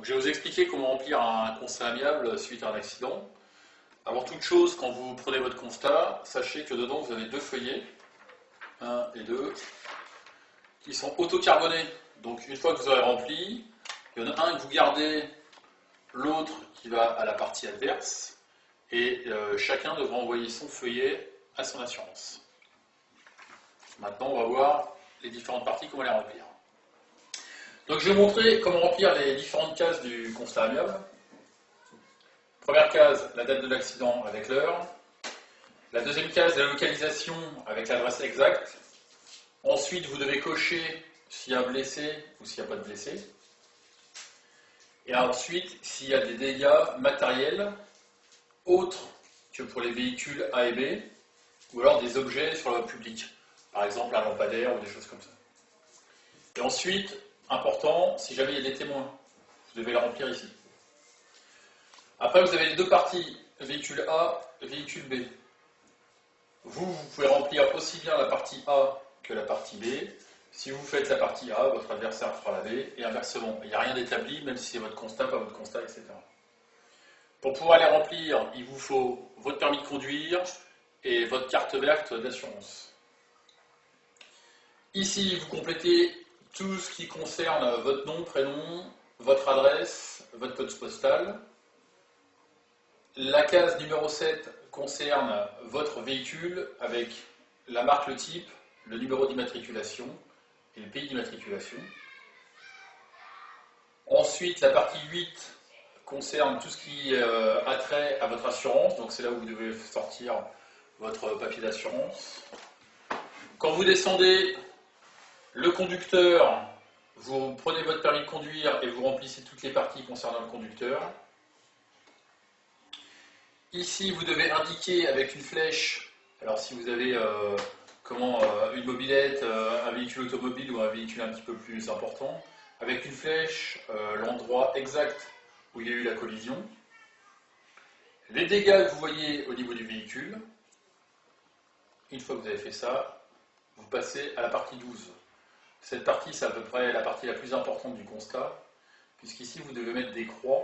Donc, je vais vous expliquer comment remplir un constat amiable suite à un accident. Avant toute chose, quand vous prenez votre constat, sachez que dedans vous avez deux feuillets, 1 et 2, qui sont autocarbonés. Donc une fois que vous aurez rempli, il y en a un que vous gardez, l'autre qui va à la partie adverse, et chacun devra envoyer son feuillet à son assurance. Maintenant, on va voir les différentes parties, comment les remplir. Donc je vais vous montrer comment remplir les différentes cases du constat amiable. Première case, la date de l'accident avec l'heure. La deuxième case, la localisation avec l'adresse exacte. Ensuite, vous devez cocher s'il y a un blessé ou s'il n'y a pas de blessé. Et ensuite, s'il y a des dégâts matériels autres que pour les véhicules A et B, ou alors des objets sur la voie publique, par exemple un lampadaire ou des choses comme ça. Et ensuite, important, si jamais il y a des témoins, vous devez les remplir ici. Après, vous avez les deux parties, véhicule A et véhicule B. Vous pouvez remplir aussi bien la partie A que la partie B. Si vous faites la partie A, votre adversaire fera la B, et inversement. Il n'y a rien d'établi, même si c'est votre constat, pas votre constat, etc. Pour pouvoir les remplir, il vous faut votre permis de conduire et votre carte verte d'assurance. Ici, vous complétez tout ce qui concerne votre nom, prénom, votre adresse, votre code postal. La case numéro 7 concerne votre véhicule avec la marque, le type, le numéro d'immatriculation et le pays d'immatriculation. Ensuite, la partie 8 concerne tout ce qui a trait à votre assurance, donc c'est là où vous devez sortir votre papier d'assurance. Quand vous descendez, le conducteur, vous prenez votre permis de conduire et vous remplissez toutes les parties concernant le conducteur. Ici, vous devez indiquer avec une flèche, alors si vous avez une mobilette, un véhicule automobile ou un véhicule un petit peu plus important, avec une flèche, l'endroit exact où il y a eu la collision, les dégâts que vous voyez au niveau du véhicule. Une fois que vous avez fait ça, vous passez à la partie 12. Cette partie, c'est à peu près la partie la plus importante du constat, puisqu'ici, vous devez mettre des croix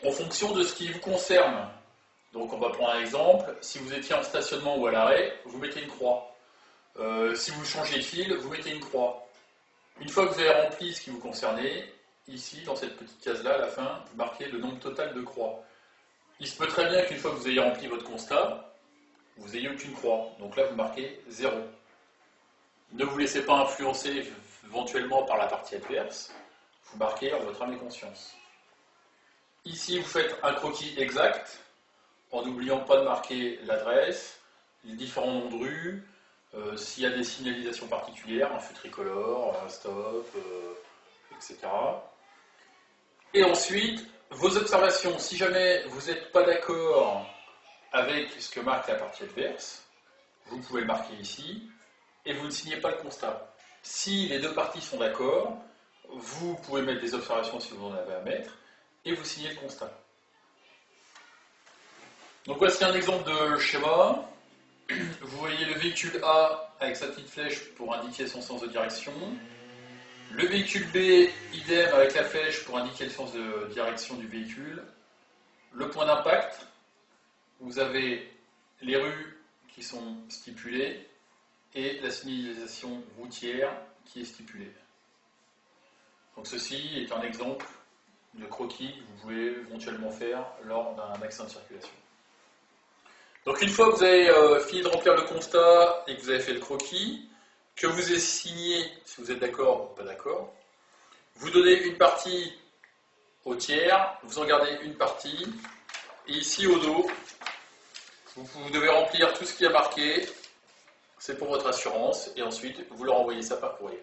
en fonction de ce qui vous concerne. Donc on va prendre un exemple, si vous étiez en stationnement ou à l'arrêt, vous mettez une croix. Si vous changez de fil, vous mettez une croix. Une fois que vous avez rempli ce qui vous concernait, ici, dans cette petite case-là, à la fin, vous marquez le nombre total de croix. Il se peut très bien qu'une fois que vous ayez rempli votre constat, vous n'ayez aucune croix. Donc là, vous marquez 0. Ne vous laissez pas influencer éventuellement par la partie adverse. Vous marquez en votre âme et conscience. Ici, vous faites un croquis exact, en n'oubliant pas de marquer l'adresse, les différents noms de rue, s'il y a des signalisations particulières, un feu tricolore, un stop, etc. Et ensuite, vos observations. Si jamais vous n'êtes pas d'accord avec ce que marque la partie adverse, vous pouvez le marquer ici, et vous ne signez pas le constat. Si les deux parties sont d'accord, vous pouvez mettre des observations si vous en avez à mettre, et vous signez le constat. Donc voici un exemple de schéma. Vous voyez le véhicule A avec sa petite flèche pour indiquer son sens de direction. Le véhicule B, idem avec la flèche pour indiquer le sens de direction du véhicule. Le point d'impact, vous avez les rues qui sont stipulées et la signalisation routière qui est stipulée. Donc ceci est un exemple de croquis que vous pouvez éventuellement faire lors d'un accident de circulation. Donc une fois que vous avez fini de remplir le constat et que vous avez fait le croquis, que vous avez signé, si vous êtes d'accord ou pas d'accord, vous donnez une partie au tiers, vous en gardez une partie, et ici au dos, vous devez remplir tout ce qui est marqué, c'est pour votre assurance, et ensuite vous leur envoyez ça par courrier.